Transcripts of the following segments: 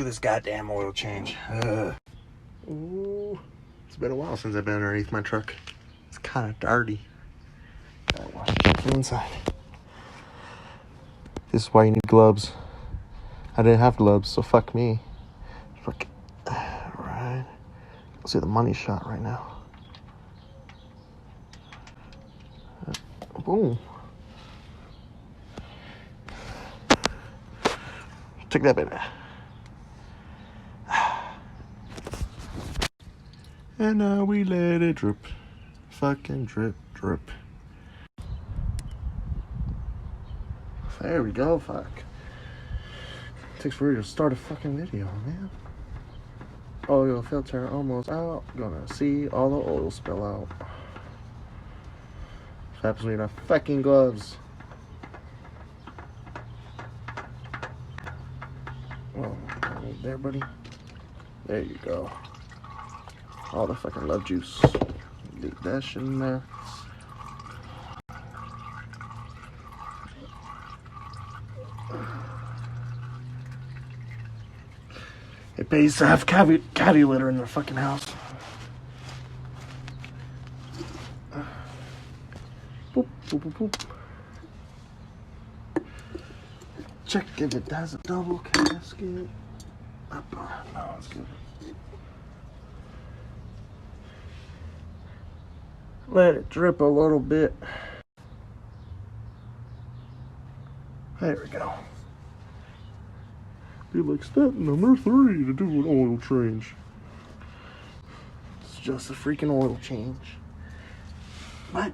do this goddamn oil change. Ooh, it's been a while since I've been underneath my truck. It's kind of dirty. Gotta wash it from inside. This is why you need gloves. I didn't have gloves, so fuck me. Fuck. Alright. Let's see the money shot right now. Boom. Take that, baby. And now we let it drip. Fucking drip, drip. There we go, fuck. Takes forever to start a fucking video, man. Oil filter almost out. Gonna see all the oil spill out. What happens when you're not fucking gloves? Oh, right there, buddy. There you go. All the fucking love juice. Leave that shit in there. It pays to have catty litter in their fucking house. Boop, boop, boop, boop. Check if it has a double casket. No, it's good. Let it drip a little bit. There we go. Be like step number 3 to do an oil change. It's just a freaking oil change. But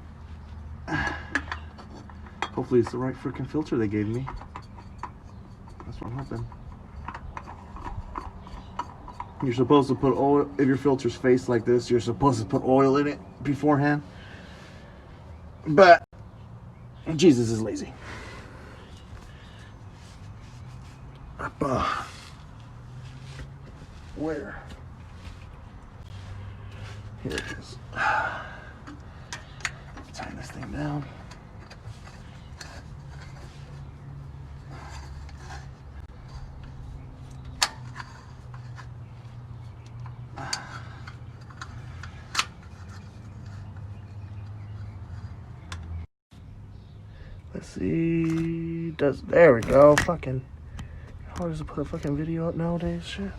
hopefully it's the right freaking filter they gave me. That's what I'm hoping. You're supposed to put oil, if your filter's faced like this, you're supposed to put oil in it beforehand. But Jesus is lazy. Where? Here it is. Tighten this thing down. Let's see. There we go. Fucking. How hard is it to put a fucking video up nowadays? Shit.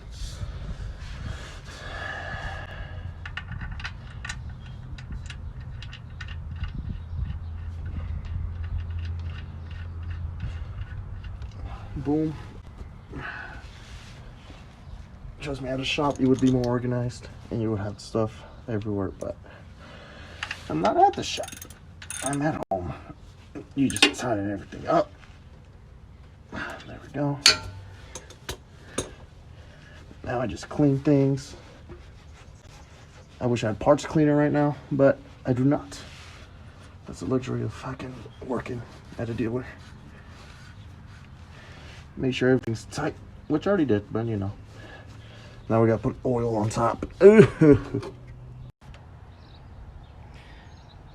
Boom. Trust me, at a shop you would be more organized and you would have stuff everywhere, but I'm not at the shop. I'm at home. You just tighten everything up. There we go. Now I just clean things. I wish I had parts cleaner right now, but I do not. That's the luxury of fucking working at a dealer. Make sure everything's tight, which I already did, but you know. Now we gotta put oil on top.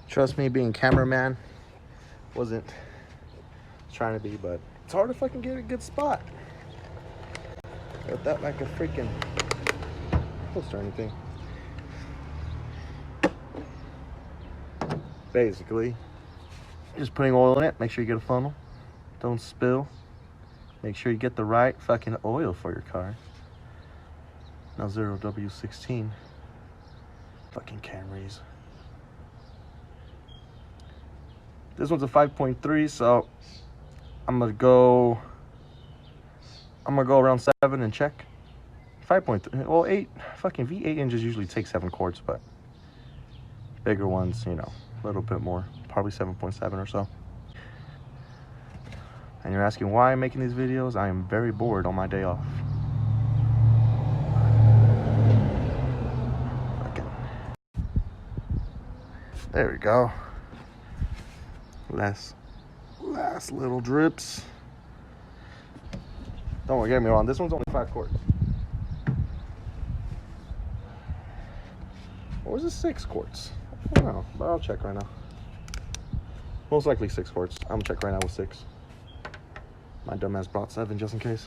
Trust me, being cameraman wasn't trying to be, but it's hard to fucking get a good spot. Got that like a freaking post or anything. Basically, just putting oil in it. Make sure you get a funnel. Don't spill. Make sure you get the right fucking oil for your car. Now 0W16. Fucking Camrys. This one's a 5.3, so I'm gonna go around 7 and check. 5.3, well 8, fucking V8 engines usually take 7 quarts, but bigger ones, you know, a little bit more, probably 7.7 or so. And you're asking why I'm making these videos? I am very bored on my day off. There we go. Last little drips. Don't get me wrong, this one's only 5 quarts. Or was it 6 quarts? I don't know, but I'll check right now. Most likely 6 quarts. I'm gonna check right now with 6. My dumbass brought 7 just in case.